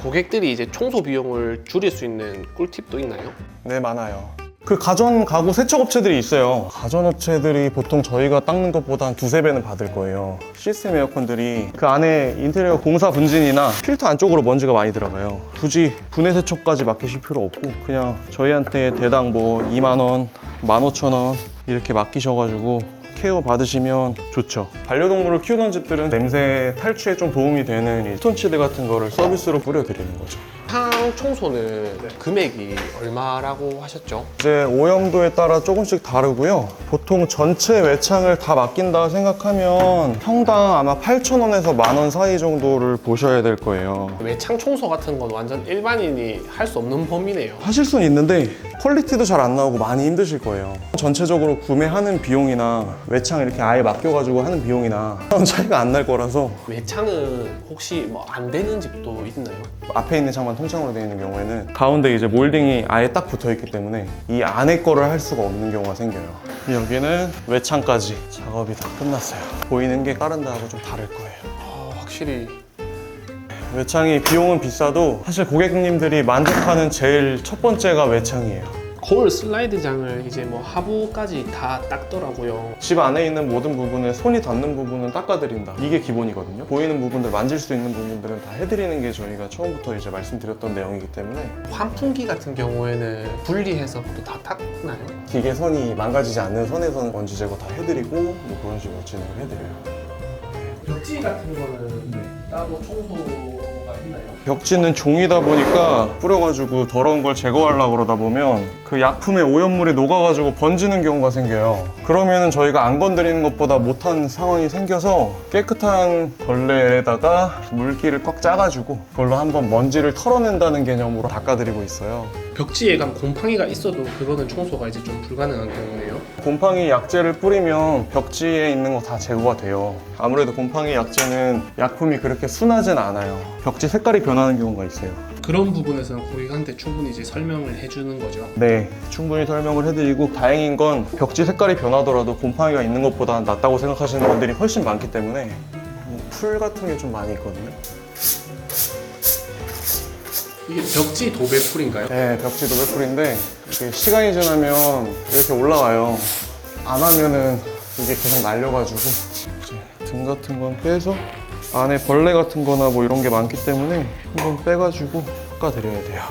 고객들이 이제 청소 비용을 줄일 수 있는 꿀팁도 있나요? 네, 많아요. 그 가전 가구 세척업체들이 있어요. 가전업체들이 보통 저희가 닦는 것보다 한 두세 배는 받을 거예요. 시스템 에어컨들이 그 안에 인테리어 공사 분진이나 필터 안쪽으로 먼지가 많이 들어가요. 굳이 분해 세척까지 맡기실 필요 없고 그냥 저희한테 대당 뭐 2만 원, 15,000원 이렇게 맡기셔가지고 케어 받으시면 좋죠. 반려동물을 키우는 집들은 냄새 탈취에 좀 도움이 되는 이 스톤치드 같은 거를 서비스로 뿌려드리는 거죠. 창 청소는 금액이 얼마라고 하셨죠? 이제 오염도에 따라 조금씩 다르고요. 보통 전체 외창을 다 맡긴다 생각하면 평당 아마 8,000원에서 10,000원 사이 정도를 보셔야 될 거예요. 외창 청소 같은 건 완전 일반인이 할 수 없는 범위네요. 하실 수는 있는데 퀄리티도 잘 안 나오고 많이 힘드실 거예요. 전체적으로 구매하는 비용이나 외창 이렇게 아예 맡겨가지고 하는 비용이나 차이가 안 날 거라서 외창은 혹시 뭐 안 되는 집도 있나요? 앞에 있는 창만 통창으로 되어 있는 경우에는 가운데 이제 몰딩이 아예 딱 붙어 있기 때문에 이 안에 거를 할 수가 없는 경우가 생겨요. 여기는 외창까지 작업이 다 끝났어요. 보이는 게 다른 데하고 좀 다를 거예요. 확실히 외창이 비용은 비싸도 사실 고객님들이 만족하는 제일 첫 번째가 외창이에요. 거울 슬라이드장을 이제 뭐 하부까지 다 닦더라고요. 집 안에 있는 모든 부분에 손이 닿는 부분은 닦아드린다. 이게 기본이거든요. 보이는 부분들, 만질 수 있는 부분들은 다 해드리는 게 저희가 처음부터 이제 말씀드렸던 내용이기 때문에 환풍기 같은 경우에는 분리해서 또 다 닦나요? 기계 선이 망가지지 않는 선에서는 먼지 제거 다 해드리고 뭐 그런 식으로 진행을 해드려요. 벽지 같은 거는 따로 청소가 있나요? 벽지는 종이다 보니까 뿌려가지고 더러운 걸 제거하려고 그러다 보면 그 약품에 오염물이 녹아가지고 번지는 경우가 생겨요. 그러면은 저희가 안 건드리는 것보다 못한 상황이 생겨서 깨끗한 걸레에다가 물기를 꽉 짜가지고 그걸로 한번 먼지를 털어낸다는 개념으로 닦아드리고 있어요. 벽지에 간 곰팡이가 있어도 그거는 청소가 이제 좀 불가능한 경우네요. 곰팡이 약제를 뿌리면 벽지에 있는 거 다 제거가 돼요. 아무래도 곰팡이 약제는 약품이 그렇게 순하진 않아요. 벽지 색깔이 변하는 경우가 있어요. 그런 부분에서는 고객한테 충분히 이제 설명을 해주는 거죠. 네, 충분히 설명을 해드리고 다행인 건 벽지 색깔이 변하더라도 곰팡이가 있는 것보다 낫다고 생각하시는 분들이 훨씬 많기 때문에 풀 같은 게 좀 많이 있거든요. 이게 벽지 도배풀인가요? 네, 벽지 노벨풀인데 이게 시간이 지나면 이렇게 올라와요. 안 하면은 이게 계속 날려가지고 이제 등 같은 건 빼서 안에 벌레 같은 거나 뭐 이런 게 많기 때문에 한번 빼가지고 닦아드려야 돼요.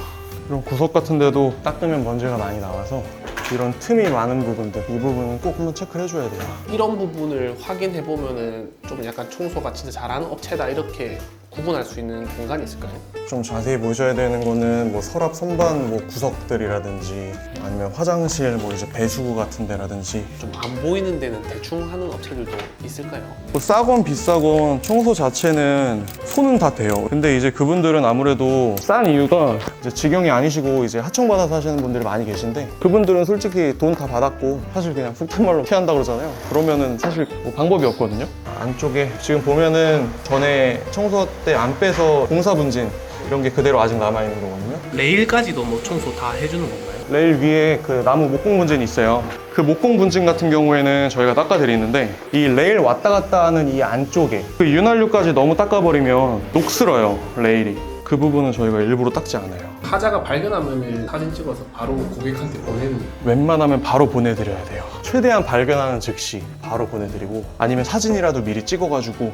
이런 구석 같은 데도 닦으면 먼지가 많이 나와서 이런 틈이 많은 부분들, 이 부분은 꼭 한번 체크를 해줘야 돼요. 이런 부분을 확인해 보면은 좀 약간 청소가 진짜 잘하는 업체다 이렇게 구분할 수 있는 공간이 있을까요? 좀 자세히 보셔야 되는 거는 뭐 서랍 선반 뭐 구석들이라든지 아니면 화장실 뭐 이제 배수구 같은 데라든지 좀 안 보이는 데는 대충 하는 업체들도 있을까요? 뭐 싸건 비싸건 청소 자체는 손은 다 돼요. 근데 이제 그분들은 아무래도 싼 이유가 이제 직영이 아니시고 이제 하청받아서 하시는 분들이 많이 계신데 그분들은 솔직히 돈 다 받았고 사실 그냥 속된 말로 피한다 그러잖아요. 그러면은 사실 뭐 방법이 없거든요. 안쪽에 지금 보면은 전에 청소 때 안 빼서 공사 분진 이런 게 그대로 아직 남아있는 거거든요. 레일까지도 뭐 청소 다 해주는 건가요? 레일 위에 그 나무 목공 분진이 있어요. 그 목공 분진 같은 경우에는 저희가 닦아드리는데 이 레일 왔다 갔다 하는 이 안쪽에 그 윤활유까지 너무 닦아버리면 녹슬어요, 레일이. 그 부분은 저희가 일부러 닦지 않아요. 하자가 발견하면 사진 찍어서 바로 고객한테 보내는. 웬만하면 바로 보내드려야 돼요. 최대한 발견하는 즉시 바로 보내드리고 아니면 사진이라도 미리 찍어가지고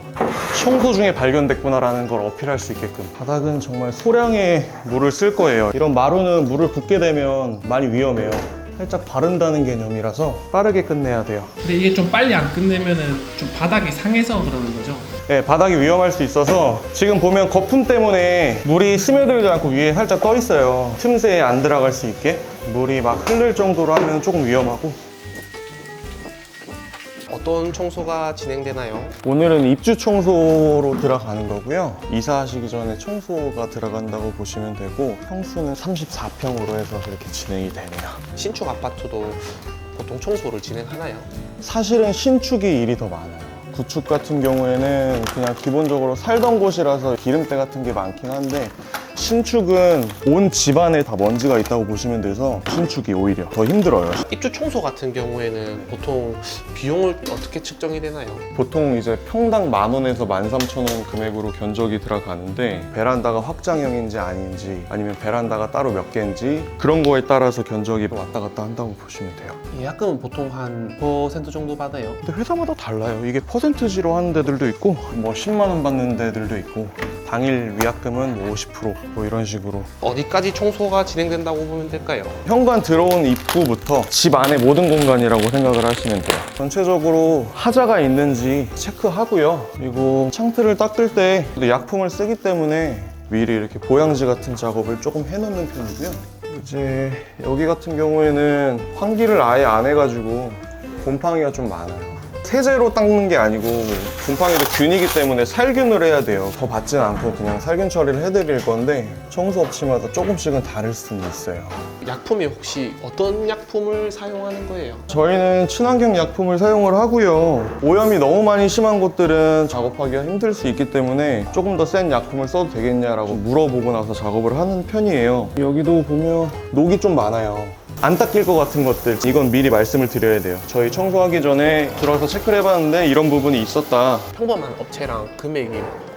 청소 중에 발견됐구나라는 걸 어필할 수 있게끔. 바닥은 정말 소량의 물을 쓸 거예요. 이런 마루는 물을 붓게 되면 많이 위험해요. 살짝 바른다는 개념이라서 빠르게 끝내야 돼요. 근데 이게 좀 빨리 안 끝내면은 좀 바닥이 상해서 그러는 거죠? 네, 바닥이 위험할 수 있어서 지금 보면 거품 때문에 물이 스며들지 않고 위에 살짝 떠 있어요. 틈새에 안 들어갈 수 있게. 물이 막 흐를 정도로 하면 조금 위험하고. 어떤 청소가 진행되나요? 오늘은 입주 청소로 들어가는 거고요. 이사하시기 전에 청소가 들어간다고 보시면 되고 평수는 34평으로 해서 그렇게 진행이 되네요. 신축 아파트도 보통 청소를 진행하나요? 사실은 신축이 일이 더 많아요. 구축 같은 경우에는 그냥 기본적으로 살던 곳이라서 기름때 같은 게 많긴 한데 신축은 온 집안에 다 먼지가 있다고 보시면 돼서 신축이 오히려 더 힘들어요. 입주 청소 같은 경우에는 보통 비용을 어떻게 측정이 되나요? 보통 이제 평당 10,000원에서 13,000원 금액으로 견적이 들어가는데 베란다가 확장형인지 아닌지 아니면 베란다가 따로 몇 개인지 그런 거에 따라서 견적이 왔다 갔다 한다고 보시면 돼요. 예약금은 보통 한 % 정도 받아요? 근데 회사마다 달라요. 이게 퍼센트지로 하는 데들도 있고 뭐 10만 원 받는 데들도 있고 당일 위약금은 뭐 50% 이런 식으로. 어디까지 청소가 진행된다고 보면 될까요? 현관 들어온 입구부터 집 안의 모든 공간이라고 생각을 하시면 돼요. 전체적으로 하자가 있는지 체크하고요. 그리고 창틀을 닦을 때 약품을 쓰기 때문에 미리 이렇게 보양지 같은 작업을 조금 해놓는 편이고요. 이제 여기 같은 경우에는 환기를 아예 안 해가지고 곰팡이가 좀 많아요. 세제로 닦는 게 아니고 곰팡이도 균이기 때문에 살균을 해야 돼요. 더 받진 않고 그냥 살균 처리를 해드릴 건데 청소업체마다 조금씩은 다를 수는 있어요. 약품이 혹시 어떤 약품을 사용하는 거예요? 저희는 친환경 약품을 사용을 하고요. 오염이 너무 많이 심한 곳들은 작업하기가 힘들 수 있기 때문에 조금 더 센 약품을 써도 되겠냐라고 물어보고 나서 작업을 하는 편이에요. 여기도 보면 녹이 좀 많아요. 안 닦일 것 같은 것들, 이건 미리 말씀을 드려야 돼요. 저희 청소하기 전에 들어서 체크를 해봤는데 이런 부분이 있었다. 평범한 업체랑 금액이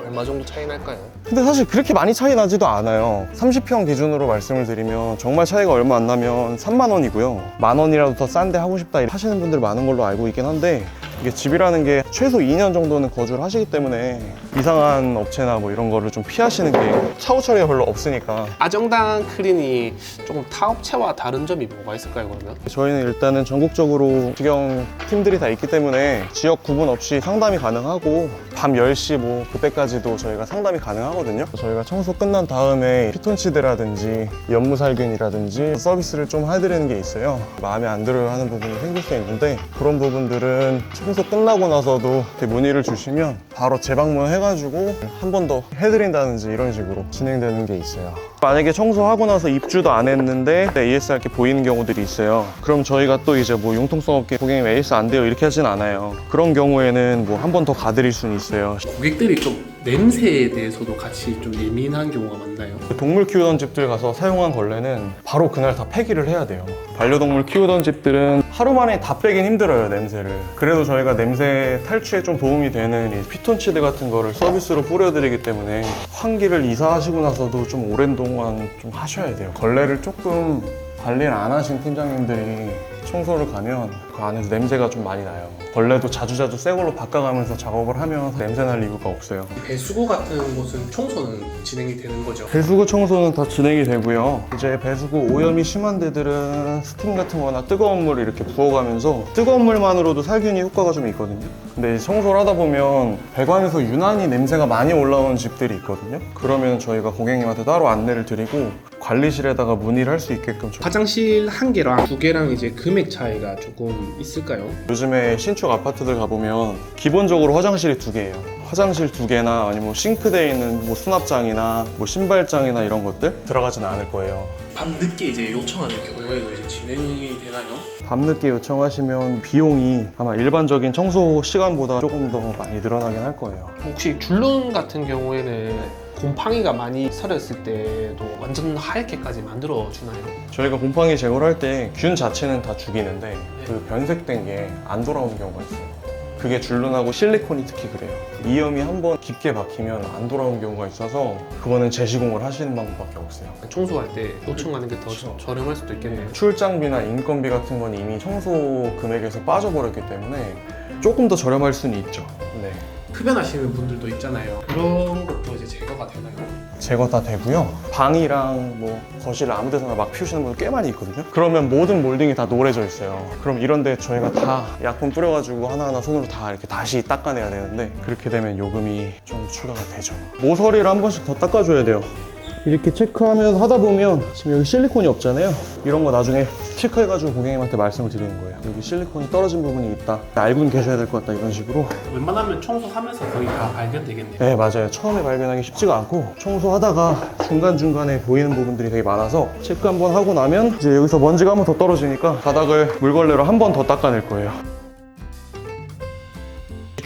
얼마 정도 차이 날까요? 근데 사실 그렇게 많이 차이 나지도 않아요. 30평 기준으로 말씀을 드리면 정말 차이가 얼마 안 나면 3만 원이고요. 10,000원이라도 더 싼데 하고 싶다 하시는 분들 많은 걸로 알고 있긴 한데 이게 집이라는 게 최소 2년 정도는 거주를 하시기 때문에 이상한 업체나 뭐 이런 거를 좀 피하시는 게 사후 처리가 별로 없으니까. 아정당 클린이 조금 타 업체와 다른 점이 뭐가 있을까요, 그러면? 저희는 일단은 전국적으로 직영 팀들이 다 있기 때문에 지역 구분 없이 상담이 가능하고 밤 10시 뭐 그때까지도 저희가 상담이 가능하거든요. 저희가 청소 끝난 다음에 피톤치드라든지 연무살균이라든지 서비스를 좀 해드리는 게 있어요. 마음에 안 들어요 하는 부분이 생길 수 있는데 그런 부분들은 청소 끝나고 나서도 이렇게 문의를 주시면 바로 재방문해가지고 한 번 더 해드린다든지 이런 식으로 진행되는 게 있어요. 만약에 청소하고 나서 입주도 안 했는데 ASR게 보이는 경우들이 있어요. 그럼 저희가 또 이제 뭐 융통성 업계 고객님 AS 안 돼요 이렇게 하진 않아요. 그런 경우에는 뭐 한 번 더 가드릴 수는 있어요. 고객들이 좀 냄새에 대해서도 같이 좀 예민한 경우가 많나요? 동물 키우던 집들 가서 사용한 걸레는 바로 그날 다 폐기를 해야 돼요. 반려동물 키우던 집들은 하루 만에 다 빼긴 힘들어요, 냄새를. 그래도 저희가 냄새 탈취에 좀 도움이 되는 이 피톤치드 같은 거를 서비스로 뿌려드리기 때문에 환기를 이사하시고 나서도 좀 오랜 동안 좀 하셔야 돼요. 걸레를 조금 관리를 안 하신 팀장님들이 청소를 가면 그 안에서 냄새가 좀 많이 나요. 걸레도 자주자주 새 걸로 바꿔가면서 작업을 하면 냄새 날 이유가 없어요. 배수구 같은 곳은 청소는 진행이 되는 거죠? 배수구 청소는 다 진행이 되고요. 이제 배수구 오염이 심한 데들은 스팀 같은 거나 뜨거운 물을 이렇게 부어가면서 뜨거운 물만으로도 살균이 효과가 좀 있거든요. 근데 청소를 하다 보면 배관에서 유난히 냄새가 많이 올라오는 집들이 있거든요. 그러면 저희가 고객님한테 따로 안내를 드리고 관리실에다가 문의를 할 수 있게끔 화장실 한 개랑 두 개랑 이제 금액 차이가 조금 있을까요? 요즘에 신축 아파트들 가보면 기본적으로 화장실이 2개예요. 화장실 2개나 아니면 싱크대에 있는 뭐 수납장이나 뭐 신발장이나 이런 것들 들어가지는 않을 거예요. 밤늦게 이제 요청하는 경우에도 이제 진행이 되나요? 밤늦게 요청하시면 비용이 아마 일반적인 청소 시간보다 조금 더 많이 늘어나긴 할 거예요. 혹시 줄눈 같은 경우에는 곰팡이가 많이 서렸을 때도 완전 하얗게까지 만들어 주나요? 저희가 곰팡이 제거를 할 때 균 자체는 다 죽이는데 그 변색된 게 안 돌아오는 경우가 있어요. 그게 줄눈하고 실리콘이 특히 그래요. 이염이 한번 깊게 박히면 안 돌아오는 경우가 있어서 그거는 재시공을 하시는 방법밖에 없어요. 청소할 때 요청하는 게 더 저렴할 수도 있겠네요. 출장비나 인건비 같은 건 이미 청소 금액에서 빠져버렸기 때문에 조금 더 저렴할 수는 있죠. 네. 흡연하시는 분들도 있잖아요. 그런 것도 이제 제거가 되나요? 제거 다 되고요. 방이랑 뭐 거실 아무 데서나 막 피우시는 분들 꽤 많이 있거든요. 그러면 모든 몰딩이 다 노래져 있어요. 그럼 이런데 저희가 다 약품 뿌려가지고 하나하나 손으로 다 이렇게 다시 닦아내야 되는데 그렇게 되면 요금이 좀 추가가 되죠. 모서리를 한 번씩 더 닦아줘야 돼요. 이렇게 체크하면서 하다 보면 지금 여기 실리콘이 없잖아요. 이런 거 나중에 체크해가지고 고객님한테 말씀을 드리는 거예요. 여기 실리콘이 떨어진 부분이 있다. 알고는 계셔야 될 것 같다. 이런 식으로. 웬만하면 청소하면서 거의 다 발견되겠네요. 네, 맞아요. 처음에 발견하기 쉽지가 않고 청소하다가 중간중간에 보이는 부분들이 되게 많아서 체크 한번 하고 나면 이제 여기서 먼지가 한 번 더 떨어지니까 바닥을 물걸레로 한 번 더 닦아낼 거예요.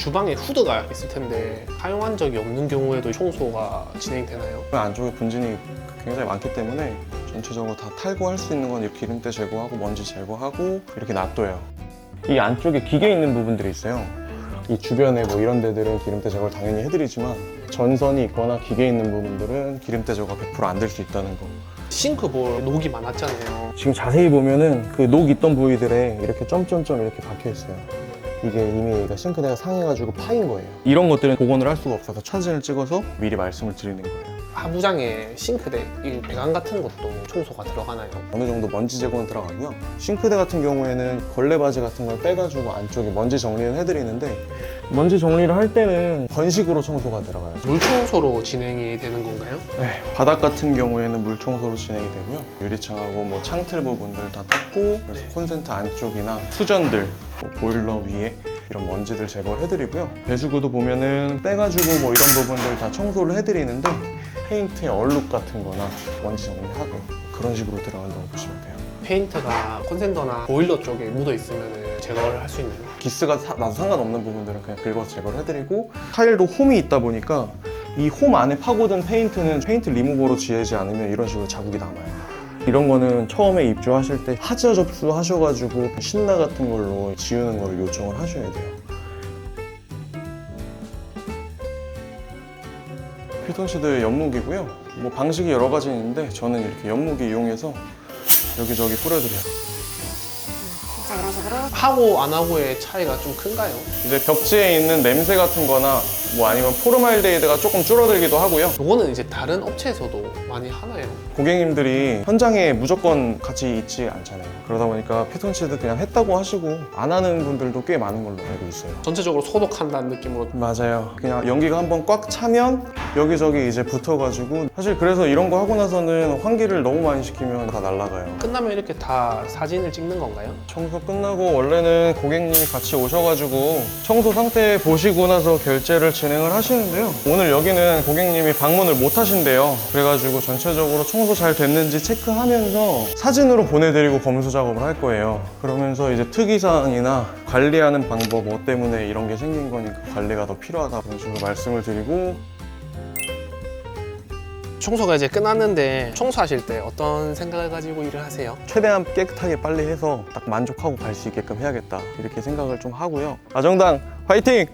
주방에 후드가 있을 텐데 사용한 적이 없는 경우에도 청소가 진행되나요? 그 안쪽에 분진이 굉장히 많기 때문에 전체적으로 다 탈거할 수 있는 건 이렇게 기름때 제거하고 먼지 제거하고 이렇게 놔둬요. 이 안쪽에 기계 있는 부분들이 있어요. 이 주변에 뭐 이런 데들은 기름때 제거를 당연히 해드리지만 전선이 있거나 기계 있는 부분들은 기름때 제거가 100% 안 될 수 있다는 거. 싱크볼 녹이 많았잖아요. 지금 자세히 보면은 그 녹 있던 부위들에 이렇게 점점점 이렇게 박혀 있어요. 이게 이미 싱크대가 상해가지고 파인 거예요. 이런 것들은 복원을 할 수가 없어서 사진을 찍어서 미리 말씀을 드리는 거예요. 하부장에 싱크대, 이 배관 같은 것도 청소가 들어가나요? 어느 정도 먼지 제거는 들어가고요. 싱크대 같은 경우에는 걸레바지 같은 걸 빼가지고 안쪽에 먼지 정리는 해드리는데 먼지 정리를 할 때는 건식으로 청소가 들어가요. 물 청소로 진행이 되는 건가요? 네, 바닥 같은 경우에는 물 청소로 진행이 되고요. 유리창하고 뭐 창틀 부분들 다 닦고 그래서 콘센트 안쪽이나 수전들, 뭐 보일러 위에 이런 먼지들 제거를 해드리고요. 배수구도 보면은 빼가지고 뭐 이런 부분들 다 청소를 해드리는데 페인트의 얼룩 같은 거나 먼지 정리하고 그런 식으로 들어간다고 보시면 돼요. 페인트가 콘센터나 보일러 쪽에 묻어 있으면 제거를 할 수 있나요? 기스가 나도 상관없는 부분들은 그냥 긁어서 제거를 해드리고 타일도 홈이 있다 보니까 이 홈 안에 파고든 페인트는 페인트 리무버로 지우지 않으면 이런 식으로 자국이 남아요. 이런 거는 처음에 입주하실 때 하자 접수 하셔가지고 신나 같은 걸로 지우는 걸 요청을 하셔야 돼요. 피톤치드 연묵이고요. 뭐 방식이 여러 가지 있는데 저는 이렇게 연묵이 이용해서 여기저기 뿌려드려요. 이런 식으로 하고 안 하고의 차이가 좀 큰가요? 이제 벽지에 있는 냄새 같은 거나 뭐 아니면 포르말데히드가 조금 줄어들기도 하고요. 이거는 이제 다른 업체에서도 많이 하나요? 고객님들이 현장에 무조건 같이 있지 않잖아요. 그러다 보니까 피톤치드 그냥 했다고 하시고 안 하는 분들도 꽤 많은 걸로 알고 있어요. 전체적으로 소독한다는 느낌으로. 맞아요. 그냥 연기가 한번 꽉 차면 여기저기 이제 붙어가지고 사실 그래서 이런 거 하고 나서는 환기를 너무 많이 시키면 다 날아가요. 끝나면 이렇게 다 사진을 찍는 건가요? 청소 끝나고 원래는 고객님이 같이 오셔가지고 청소 상태 보시고 나서 결제를 진행을 하시는데요. 오늘 여기는 고객님이 방문을 못 하신대요. 그래가지고 전체적으로 청소 잘 됐는지 체크하면서 사진으로 보내드리고 검수 작업을 할 거예요. 그러면서 이제 특이사항이나 관리하는 방법, 뭐 때문에 이런 게 생긴 거니까 관리가 더 필요하다 그런 식으로 말씀을 드리고 청소가 이제 끝났는데 청소하실 때 어떤 생각을 가지고 일을 하세요? 최대한 깨끗하게 빨리 해서 딱 만족하고 갈 수 있게끔 해야겠다 이렇게 생각을 좀 하고요. 아정당 화이팅!